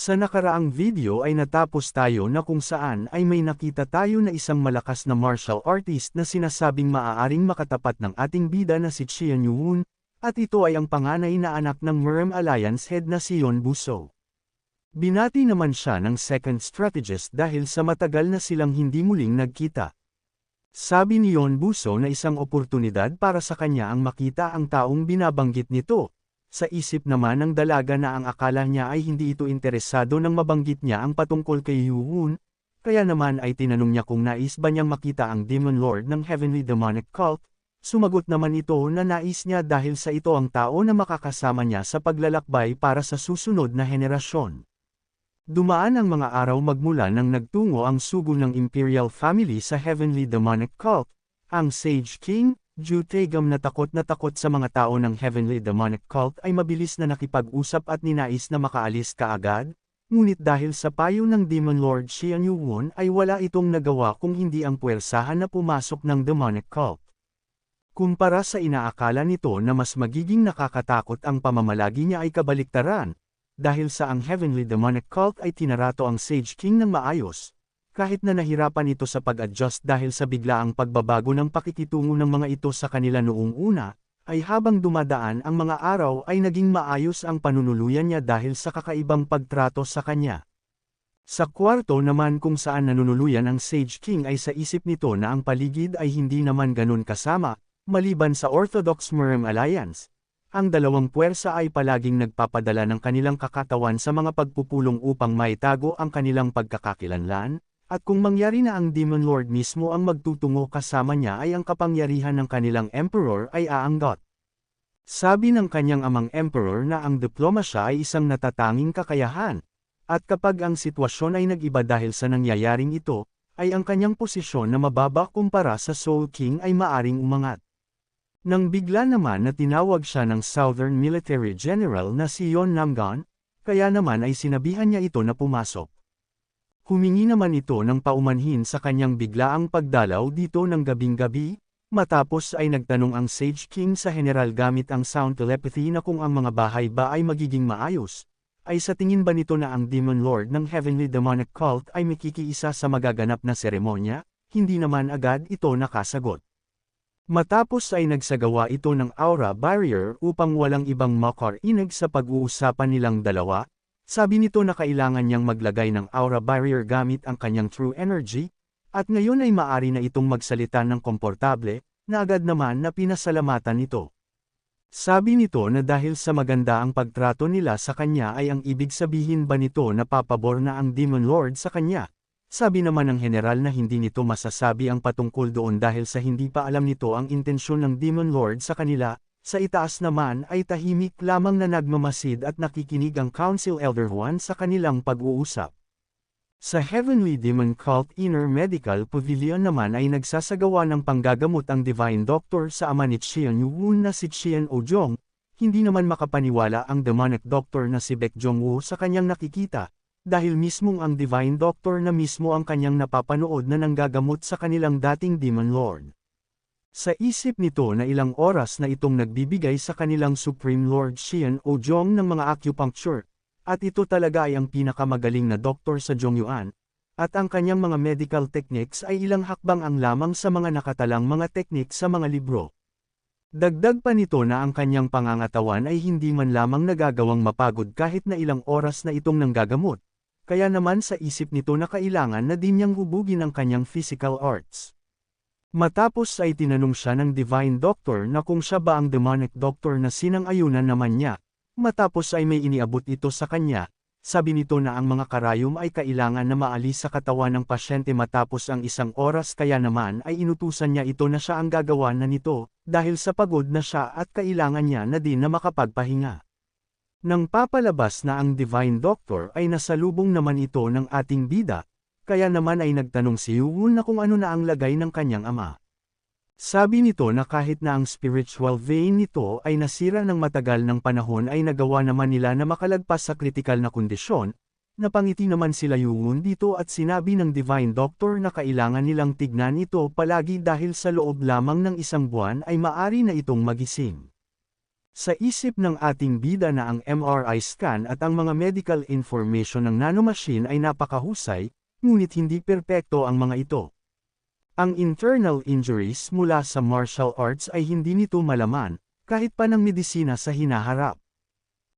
Sa nakaraang video ay natapos tayo na kung saan ay may nakita tayo na isang malakas na martial artist na sinasabing maaaring makatapat ng ating bida na si Qian Yuhun, at ito ay ang panganay na anak ng Merm Alliance head na si Yon Buso. Binati naman siya ng second strategist dahil sa matagal na silang hindi muling nagkita. Sabi ni Yon Buso na isang oportunidad para sa kanya ang makita ang taong binabanggit nito. Sa isip naman ng dalaga na ang akala niya ay hindi ito interesado nang mabanggit niya ang patungkol kay Yuhun, kaya naman ay tinanong niya kung nais ba niyang makita ang Demon Lord ng Heavenly Demonic Cult. Sumagot naman ito na nais niya dahil sa ito ang tao na makakasama niya sa paglalakbay para sa susunod na henerasyon. Dumaan ang mga araw magmula nang nagtungo ang sugo ng Imperial Family sa Heavenly Demonic Cult, ang Sage King, Ju Taegam na takot sa mga tao ng Heavenly Demonic Cult ay mabilis na nakipag-usap at ninais na makaalis kaagad, ngunit dahil sa payo ng Demon Lord Qian Yuhun ay wala itong nagawa kung hindi ang puwersahan na pumasok ng Demonic Cult. Kumpara sa inaakala nito na mas magiging nakakatakot ang pamamalagi niya ay kabaliktaran, dahil sa ang Heavenly Demonic Cult ay tinarato ang Sage King ng maayos. Kahit na nahirapan ito sa pag-adjust dahil sa biglaang pagbabago ng pakikitungo ng mga ito sa kanila noong una, ay habang dumadaan ang mga araw ay naging maayos ang panunuluyan niya dahil sa kakaibang pagtrato sa kanya. Sa kwarto naman kung saan nanunuluyan ang Sage King ay sa isip nito na ang paligid ay hindi naman ganun kasama, maliban sa Orthodox Merm Alliance. Ang dalawang puwersa ay palaging nagpapadala ng kanilang kakatawan sa mga pagpupulong upang maitago ang kanilang pagkakakilanlan. At kung mangyari na ang Demon Lord mismo ang magtutungo kasama niya ay ang kapangyarihan ng kanilang Emperor ay aanggot. Sabi ng kanyang amang Emperor na ang diplomasya ay isang natatanging kakayahan, at kapag ang sitwasyon ay nag-iba dahil sa nangyayaring ito, ay ang kanyang posisyon na mababa kumpara sa Soul King ay maaring umangat. Nang bigla naman na tinawag siya ng Southern Military General na si Yon Namgon, kaya naman ay sinabihan niya ito na pumasok. Humingi naman ito ng paumanhin sa kanyang biglaang pagdalaw dito ng gabing-gabi, matapos ay nagtanong ang Sage King sa general gamit ang sound telepathy na kung ang mga bahay ba ay magiging maayos, ay sa tingin ba nito na ang Demon Lord ng Heavenly Demonic Cult ay makikiisa sa magaganap na seremonya, hindi naman agad ito nakasagot. Matapos ay nagsagawa ito ng aura barrier upang walang ibang makarinig sa pag-uusapan nilang dalawa. Sabi nito na kailangan niyang maglagay ng aura barrier gamit ang kanyang true energy, at ngayon ay maari na itong magsalita ng komportable, na agad naman na pinasalamatan nito. Sabi nito na dahil sa maganda ang pagtrato nila sa kanya ay ang ibig sabihin ba nito na papabor na ang Demon Lord sa kanya. Sabi naman ng general na hindi nito masasabi ang patungkol doon dahil sa hindi pa alam nito ang intensyon ng Demon Lord sa kanila. Sa itaas naman ay tahimik lamang na nagmamasid at nakikinig ang Council Elder Juan sa kanilang pag-uusap. Sa Heavenly Demon Cult Inner Medical Pavilion naman ay nagsasagawa ng panggagamot ang Divine Doctor sa ama ni Qian Yuhun na si Qian Ojong, hindi naman makapaniwala ang Demonic Doctor na si Baek Jongwoo sa kanyang nakikita, dahil mismong ang Divine Doctor na mismo ang kanyang napapanood na nanggagamot sa kanilang dating Demon Lord. Sa isip nito na ilang oras na itong nagbibigay sa kanilang Supreme Lord Qian Ojong ng mga acupuncture, at ito talaga ay ang pinakamagaling na doktor sa Zhongyuan, at ang kanyang mga medical techniques ay ilang hakbang ang lamang sa mga nakatalang mga teknik sa mga libro. Dagdag pa nito na ang kanyang pangangatawan ay hindi man lamang nagagawang mapagod kahit na ilang oras na itong nanggagamot, kaya naman sa isip nito na kailangan na din niyang hubugin ang kanyang physical arts. Matapos ay tinanong siya ng Divine Doctor na kung siya ba ang Demonic Doctor na sinang-ayunan naman niya, matapos ay may iniabot ito sa kanya, sabi nito na ang mga karayom ay kailangan na maalis sa katawan ng pasyente matapos ang isang oras kaya naman ay inutusan niya ito na siya ang gagawa na nito, dahil sa pagod na siya at kailangan niya na din na makapagpahinga. Nang papalabas na ang Divine Doctor ay nasalubong naman ito ng ating bida, kaya naman ay nagtanong si Yuhun na kung ano na ang lagay ng kanyang ama. Sabi nito na kahit na ang spiritual vein nito ay nasira ng matagal ng panahon ay nagawa naman nila na makalagpas sa kritikal na kondisyon, napangiti naman sila Yuhun dito at sinabi ng Divine Doctor na kailangan nilang tignan ito palagi dahil sa loob lamang ng isang buwan ay maari na itong magising. Sa isip ng ating bida na ang MRI scan at ang mga medical information ng nanomachine ay napakahusay, ngunit hindi perpekto ang mga ito. Ang internal injuries mula sa martial arts ay hindi nito malaman, kahit pa ng medisina sa hinaharap.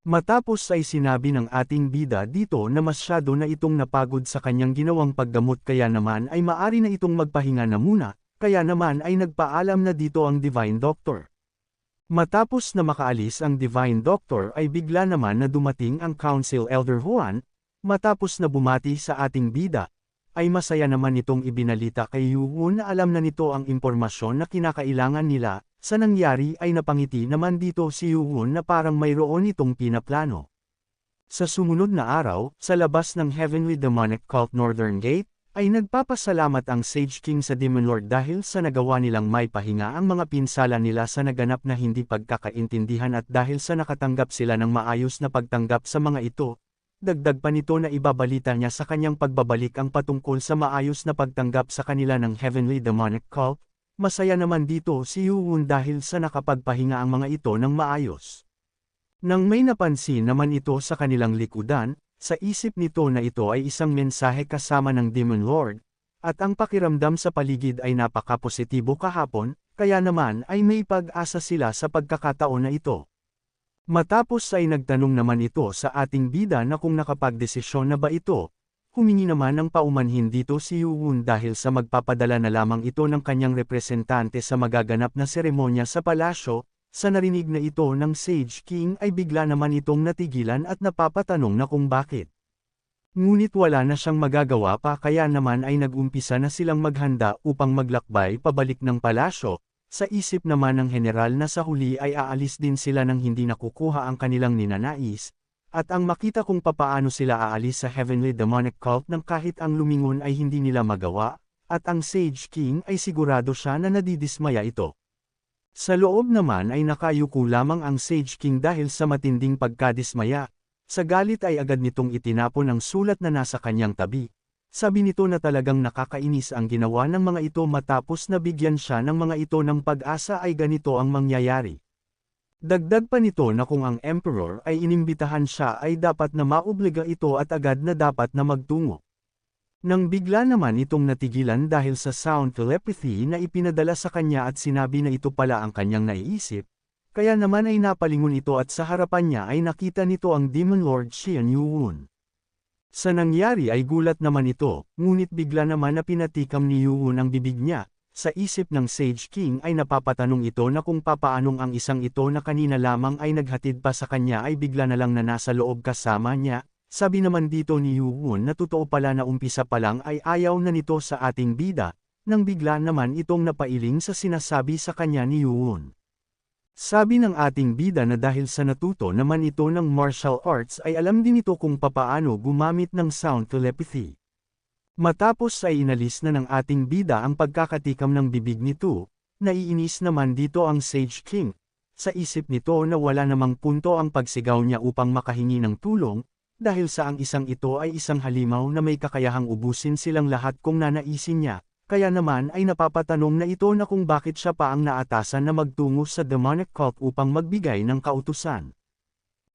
Matapos ay sinabi ng ating bida dito na masyado na itong napagod sa kanyang ginawang paggamot kaya naman ay maari na itong magpahinga na muna, kaya naman ay nagpaalam na dito ang Divine Doctor. Matapos na makaalis ang Divine Doctor ay bigla naman na dumating ang Council Elder Juan, matapos na bumati sa ating bida, ay masaya naman itong ibinalita kay Yuhun na alam na nito ang impormasyon na kinakailangan nila. Sa nangyari ay napangiti naman dito si Yuhun na parang mayroon itong pinaplano. Sa sumunod na araw, sa labas ng Heavenly Demonic Cult Northern Gate, ay nagpapasalamat ang Sage King sa Demon Lord dahil sa nagawa nilang may pahinga ang mga pinsala nila sa naganap na hindi pagkakaintindihan at dahil sa nakatanggap sila ng maayos na pagtanggap sa mga ito. Dagdag pa nito na ibabalita niya sa kanyang pagbabalik ang patungkol sa maayos na pagtanggap sa kanila ng Heavenly Demonic Cult. Masaya naman dito si Yuhun dahil sa nakapagpahinga ang mga ito ng maayos. Nang may napansin naman ito sa kanilang likudan, sa isip nito na ito ay isang mensahe kasama ng Demon Lord, at ang pakiramdam sa paligid ay napaka-positibo kahapon, kaya naman ay may pag-asa sila sa pagkakataon na ito. Matapos ay nagtanong naman ito sa ating bida na kung nakapagdesisyon na ba ito. Humingi naman ng paumanhin dito si Yuhun dahil sa magpapadala na lamang ito ng kanyang representante sa magaganap na seremonya sa palasyo, sa narinig na ito ng Sage King ay bigla naman itong natigilan at napapatanong na kung bakit. Ngunit wala na siyang magagawa pa kaya naman ay nag-umpisa na silang maghanda upang maglakbay pabalik ng palasyo, sa isip naman ng general na sa huli ay aalis din sila nang hindi nakukuha ang kanilang ninanais. At ang makita kung papaano sila aalis sa Heavenly Demonic Cult nang kahit ang lumingon ay hindi nila magawa, at ang Sage King ay sigurado siya na nadidismaya ito. Sa loob naman ay nakayuko lamang ang Sage King dahil sa matinding pagkadismaya, sa galit ay agad nitong itinapon ang sulat na nasa kanyang tabi. Sabi nito na talagang nakakainis ang ginawa ng mga ito matapos na bigyan siya ng mga ito ng pag-asa ay ganito ang mangyayari. Dagdag pa nito na kung ang Emperor ay inimbitahan siya ay dapat na maobliga ito at agad na dapat na magtungo. Nang bigla naman itong natigilan dahil sa sound telepathy na ipinadala sa kanya at sinabi na ito pala ang kanyang naiisip, kaya naman ay napalingon ito at sa harapan niya ay nakita nito ang Demon Lord Xian Yuhun. Sa nangyari ay gulat naman ito, ngunit bigla naman na pinatikam ni Yuhun ang bibig niya. Sa isip ng Sage King ay napapatanong ito na kung papaanong ang isang ito na kanina lamang ay naghatid pa sa kanya ay bigla na lang na nasa loob kasama niya. Sabi naman dito ni Yuhun na totoo pala na umpisa pa lang ay ayaw na nito sa ating bida, nang bigla naman itong napailing sa sinasabi sa kanya ni Yuhun. Sabi ng ating bida na dahil sa natuto naman ito ng martial arts ay alam din ito kung papaano gumamit ng sound telepathy. Matapos ay inalis na ng ating bida ang pagkakatikam ng bibig nito, naiinis naman dito ang Sage King. Sa isip nito na wala namang punto ang pagsigaw niya upang makahingi ng tulong, dahil sa ang isang ito ay isang halimaw na may kakayahang ubusin silang lahat kung nanaisin niya, kaya naman ay napapatanong na ito na kung bakit siya pa ang naatasan na magtungo sa demonic cult upang magbigay ng kautusan.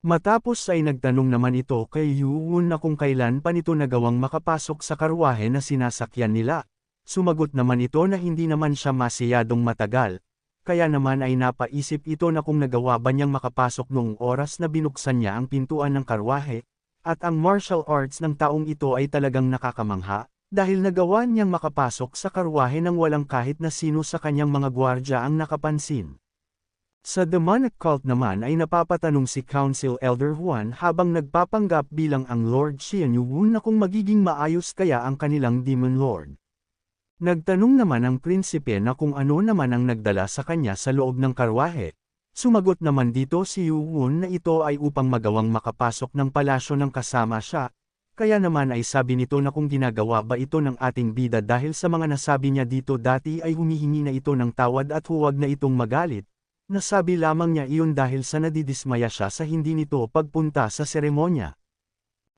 Matapos ay nagtanong naman ito kay Yuhun na kung kailan pa nito nagawang makapasok sa karwahe na sinasakyan nila. Sumagot naman ito na hindi naman siya masyadong matagal, kaya naman ay napaisip ito na kung nagawa ba niyang makapasok noong oras na binuksan niya ang pintuan ng karwahe, at ang martial arts ng taong ito ay talagang nakakamangha, dahil nagawa niyang makapasok sa karwahe nang walang kahit na sino sa kanyang mga gwardya ang nakapansin. Sa demonic cult naman ay napapatanong si Council Elder Juan habang nagpapanggap bilang ang Lord Xian Yuhun na kung magiging maayos kaya ang kanilang Demon Lord. Nagtanong naman ang prinsipe na kung ano naman ang nagdala sa kanya sa loob ng karwahe. Sumagot naman dito si Yuhun na ito ay upang magawang makapasok ng palasyo ng kasama siya, kaya naman ay sabi nito na kung ginagawa ba ito ng ating bida dahil sa mga nasabi niya dito dati ay humihingi na ito ng tawad at huwag na itong magalit. Nasabi lamang niya iyon dahil sa nadidismaya siya sa hindi nito pagpunta sa seremonya.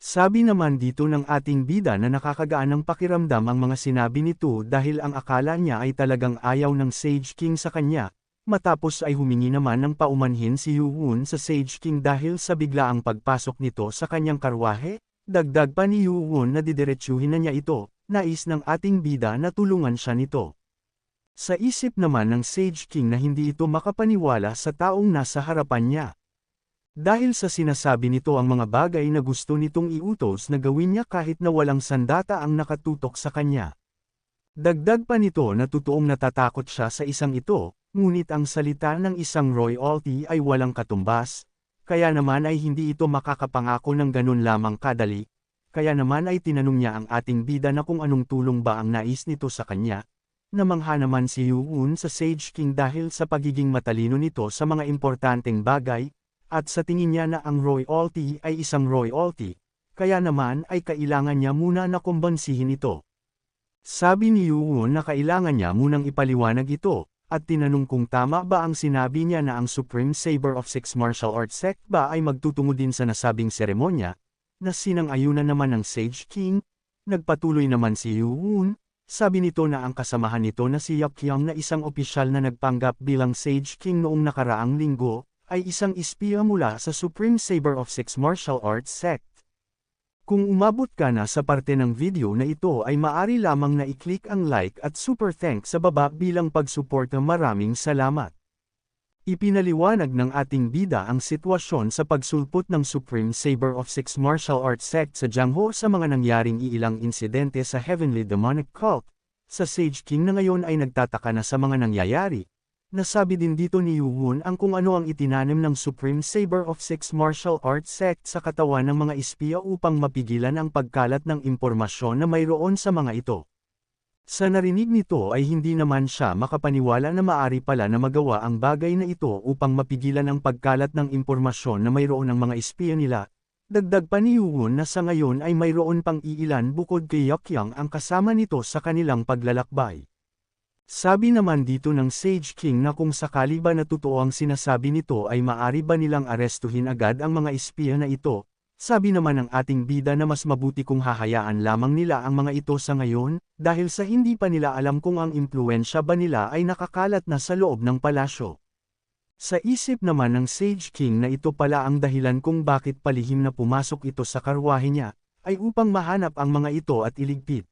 Sabi naman dito ng ating bida na nakakagaan ng pakiramdam ang mga sinabi nito dahil ang akala niya ay talagang ayaw ng Sage King sa kanya, Matapos ay humingi naman ng paumanhin si Yoo-won sa Sage King dahil sa biglaang pagpasok nito sa kanyang karwahe, dagdag pa ni Yoo-won na didiretsuhin na niya ito, nais ng ating bida na tulungan siya nito. Sa isip naman ng Sage King na hindi ito makapaniwala sa taong nasa harapan niya. Dahil sa sinasabi nito ang mga bagay na gusto nitong iutos na gawin niya kahit na walang sandata ang nakatutok sa kanya. Dagdag pa nito na totoong natatakot siya sa isang ito, ngunit ang salita ng isang royalty ay walang katumbas, kaya naman ay hindi ito makakapangako ng ganun lamang kadali, kaya naman ay tinanong niya ang ating bida na kung anong tulong ba ang nais nito sa kanya. Namangha naman si Yoo-won sa Sage King dahil sa pagiging matalino nito sa mga importanteng bagay, at sa tingin niya na ang royalty ay isang royalty, kaya naman ay kailangan niya muna na kumbansihin ito. Sabi ni Yoo-won na kailangan niya munang ipaliwanag ito, at tinanong kung tama ba ang sinabi niya na ang Supreme Saber of Six Martial Arts Sect ba ay magtutungo din sa nasabing seremonya, na sinang-ayunan naman ng Sage King. Nagpatuloy naman si Yoo-won, sabi nito na ang kasamahan nito na si Yeok-kyung na isang opisyal na nagpanggap bilang Sage King noong nakaraang linggo, ay isang espiya mula sa Supreme Saber of Six Martial Arts Sect. Kung umabot ka na sa parte ng video na ito ay maaari lamang na i-click ang like at super thanks sa baba bilang pagsuporta. Maraming salamat. Ipinaliwanag ng ating bida ang sitwasyon sa pagsulpot ng Supreme Saber of Six Martial Arts Sect sa Jangho sa mga nangyaring iilang insidente sa Heavenly Demonic Cult. Sa Sage King na ngayon ay nagtataka na sa mga nangyayari. Nasabi din dito ni Yoo-won ang kung ano ang itinanim ng Supreme Saber of Six Martial Arts Sect sa katawan ng mga espiya upang mapigilan ang pagkalat ng impormasyon na mayroon sa mga ito. Sa narinig nito ay hindi naman siya makapaniwala na maari pala na magawa ang bagay na ito upang mapigilan ang pagkalat ng impormasyon na mayroon ng mga espiya nila. Dagdag pa ni Yoo-won na sa ngayon ay mayroon pang iilan bukod kay Yeok-kyung ang kasama nito sa kanilang paglalakbay. Sabi naman dito ng Sage King na kung sakali ba na totoo ang sinasabi nito ay maari ba nilang arestuhin agad ang mga espiya na ito. Sabi naman ng ating bida na mas mabuti kung hahayaan lamang nila ang mga ito sa ngayon, dahil sa hindi pa nila alam kung ang impluensya ba nila ay nakakalat na sa loob ng palasyo. Sa isip naman ng Sage King na ito pala ang dahilan kung bakit palihim na pumasok ito sa karwahe niya, ay upang mahanap ang mga ito at iligpit.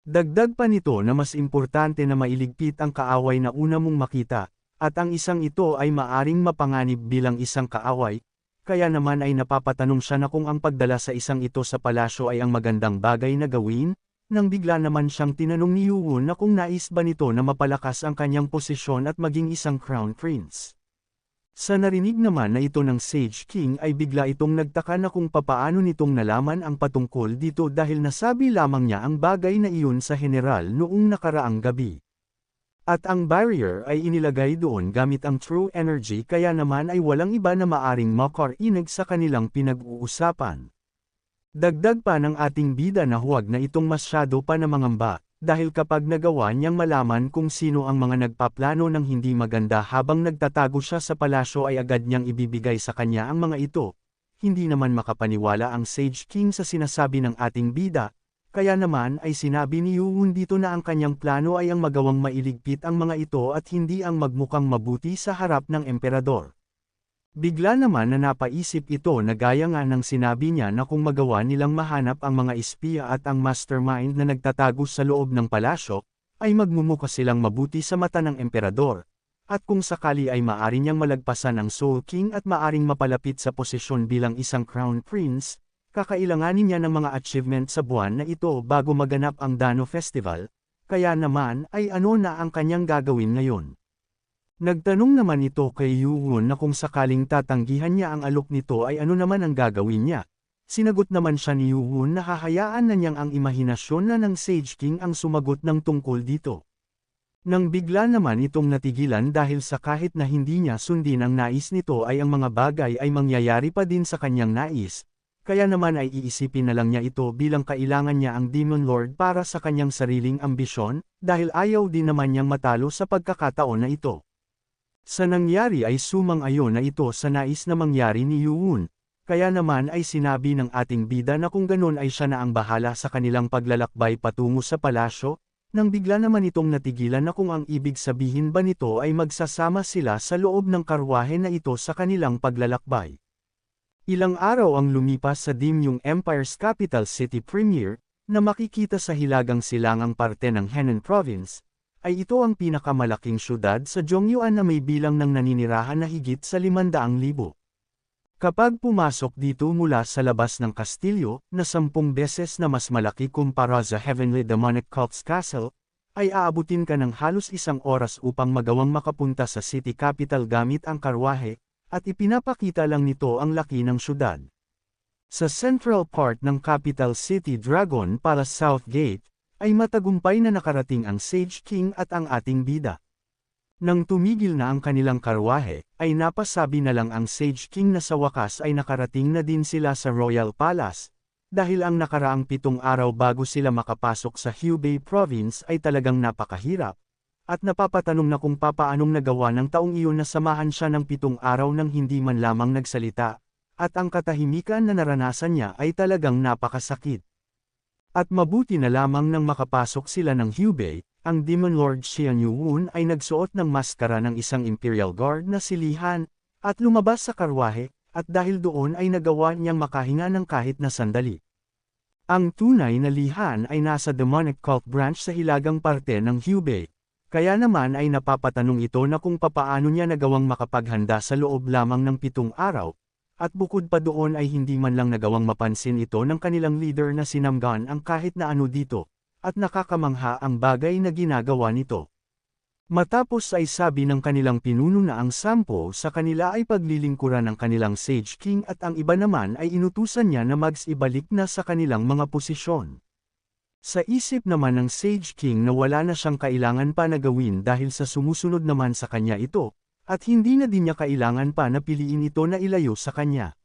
Dagdag pa nito na mas importante na mailigpit ang kaaway na una mong makita, at ang isang ito ay maaring mapanganib bilang isang kaaway, kaya naman ay napapatanong siya na kung ang pagdala sa isang ito sa palasyo ay ang magandang bagay na gawin, nang bigla naman siyang tinanong ni Yoo-won na kung nais ba nito na mapalakas ang kanyang posisyon at maging isang crown prince. Sa narinig naman na ito ng Sage King ay bigla itong nagtaka na kung papaano nitong nalaman ang patungkol dito dahil nasabi lamang niya ang bagay na iyon sa general noong nakaraang gabi. At ang barrier ay inilagay doon gamit ang true energy kaya naman ay walang iba na maaring makarinig sa kanilang pinag-uusapan. Dagdag pa ng ating bida na huwag na itong masyado pa na mangamba. Dahil kapag nagawa niyang malaman kung sino ang mga nagpaplano ng hindi maganda habang nagtatago siya sa palasyo ay agad niyang ibibigay sa kanya ang mga ito. Hindi naman makapaniwala ang Sage King sa sinasabi ng ating bida, kaya naman ay sinabi ni Yoo-won dito na ang kanyang plano ay ang magawang mailigpit ang mga ito at hindi ang magmukhang mabuti sa harap ng emperador. Bigla naman na napaisip ito na gaya nga ng sinabi niya na kung magawa nilang mahanap ang mga espiya at ang mastermind na nagtatago sa loob ng palasyo, ay magmumukha silang mabuti sa mata ng emperador, at kung sakali ay maari niyang malagpasan ang Soul King at maaring mapalapit sa posisyon bilang isang crown prince, kakailanganin niya ng mga achievement sa buwan na ito bago maganap ang Dano Festival, kaya naman ay ano na ang kanyang gagawin ngayon. Nagtanong naman ito kay Yoo-won na kung sakaling tatanggihan niya ang alok nito ay ano naman ang gagawin niya. Sinagot naman siya ni Yoo-won na hahayaan na niyang ang imahinasyon na ng Sage King ang sumagot ng tungkol dito. Nang bigla naman itong natigilan dahil sa kahit na hindi niya sundin ang nais nito ay ang mga bagay ay mangyayari pa din sa kanyang nais, kaya naman ay iisipin na lang niya ito bilang kailangan niya ang Demon Lord para sa kanyang sariling ambisyon, dahil ayaw din naman niyang matalo sa pagkakataon na ito. Sa nangyari ay sumang-ayon na ito sa nais na mangyari ni Yoo-won, kaya naman ay sinabi ng ating bida na kung ganun ay siya na ang bahala sa kanilang paglalakbay patungo sa palasyo, nang bigla naman itong natigilan na kung ang ibig sabihin ba nito ay magsasama sila sa loob ng karwahe na ito sa kanilang paglalakbay. Ilang araw ang lumipas sa Dimyung Empire's capital city premiere, na makikita sa hilagang silangang parte ng Henan Province, ay ito ang pinakamalaking syudad sa Zhongyuan na may bilang ng naninirahan na higit sa 500,000. Kapag pumasok dito mula sa labas ng kastilyo, na 10 beses na mas malaki kumpara sa Heavenly Demonic Cult's Castle, ay aabutin ka ng halos 1 oras upang magawang makapunta sa city capital gamit ang karwahe, at ipinapakita lang nito ang laki ng syudad. Sa central part ng capital city Dragon Palace South Gate, ay matagumpay na nakarating ang Sage King at ang ating bida. Nang tumigil na ang kanilang karwahe, ay napasabi na lang ang Sage King na sa wakas ay nakarating na din sila sa Royal Palace, dahil ang nakaraang 7 araw bago sila makapasok sa Hubei Province ay talagang napakahirap, at napapatanong na kung papaanong nagawa ng taong iyon na samahan siya ng 7 araw nang hindi man lamang nagsalita, at ang katahimikan na naranasan niya ay talagang napakasakit. At mabuti na lamang nang makapasok sila ng Hubei, ang Demon Lord Xian Yuun ay nagsuot ng maskara ng isang Imperial Guard na si Li Han, at lumabas sa karwahe, at dahil doon ay nagawa niyang makahinga ng kahit na sandali. Ang tunay na Li Han ay nasa Demonic Cult Branch sa hilagang parte ng Hubei, kaya naman ay napapatanong ito na kung papaano niya nagawang makapaghanda sa loob lamang ng 7 araw, at bukod pa doon ay hindi man lang nagawang mapansin ito ng kanilang leader na si Namgan ang kahit na ano dito. At nakakamangha ang bagay na ginagawa nito. Matapos ay sabi ng kanilang pinuno na ang 10 sa kanila ay paglilingkuran ng kanilang Sage King at ang iba naman ay inutusan niya na ibalik na sa kanilang mga posisyon. Sa isip naman ng Sage King na wala na siyang kailangan pa na gawin dahil sa sumusunod naman sa kanya ito, at hindi na din niya kailangan pa na piliin ito na ilayo sa kanya.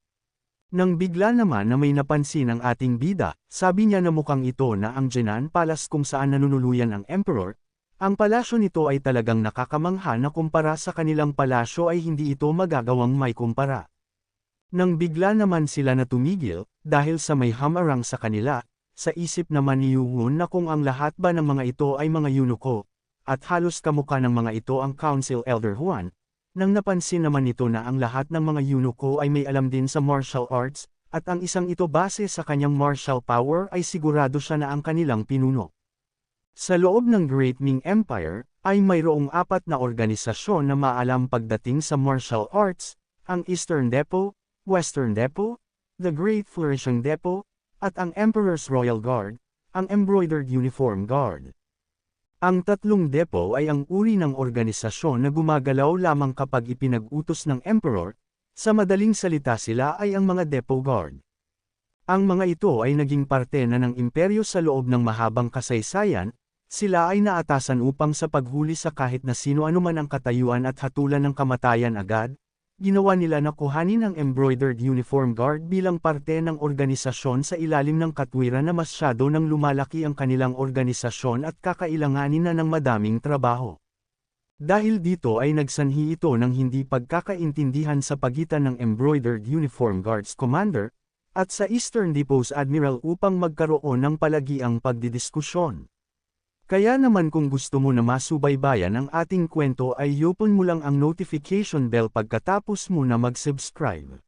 Nang bigla naman na may napansin ang ating bida, sabi niya na mukhang ito na ang Jinan Palace kung saan nanunuluyan ang Emperor. Ang palasyo nito ay talagang nakakamangha na kumpara sa kanilang palasyo ay hindi ito magagawang may kumpara. Nang bigla naman sila na tumigil, dahil sa may hamarang sa kanila, sa isip naman ni Yuun na kung ang lahat ba ng mga ito ay mga eunuko, at halos kamukha ng mga ito ang Council Elder Juan. Nang napansin naman nito na ang lahat ng mga eunuko ay may alam din sa martial arts, at ang isang ito base sa kanyang martial power ay sigurado siya na ang kanilang pinuno. Sa loob ng Great Ming Empire, ay mayroong 4 na organisasyon na maalam pagdating sa martial arts, ang Eastern Depot, Western Depot, the Great Flourishing Depot, at ang Emperor's Royal Guard, ang Embroidered Uniform Guard. Ang 3 depo ay ang uri ng organisasyon na gumagalaw lamang kapag ipinag-utos ng Emperor, sa madaling salita sila ay ang mga Depot Guard. Ang mga ito ay naging parte na ng imperyo sa loob ng mahabang kasaysayan, sila ay naatasan upang sa paghuli sa kahit na sino anuman ang katayuan at hatulan ng kamatayan agad. Ginawa nila na kuhanin ang Embroidered Uniform Guard bilang parte ng organisasyon sa ilalim ng katwiran na masyado nang lumalaki ang kanilang organisasyon at kakailanganin na ng madaming trabaho. Dahil dito ay nagsanhi ito ng hindi pagkakaintindihan sa pagitan ng Embroidered Uniform Guards Commander, at sa Eastern Depot's Admiral upang magkaroon ng palagiang pagdidiskusyon. Kaya naman kung gusto mo na masubaybayan ang ating kwento ay i-open mo lang ang notification bell pagkatapos mo na mag-subscribe.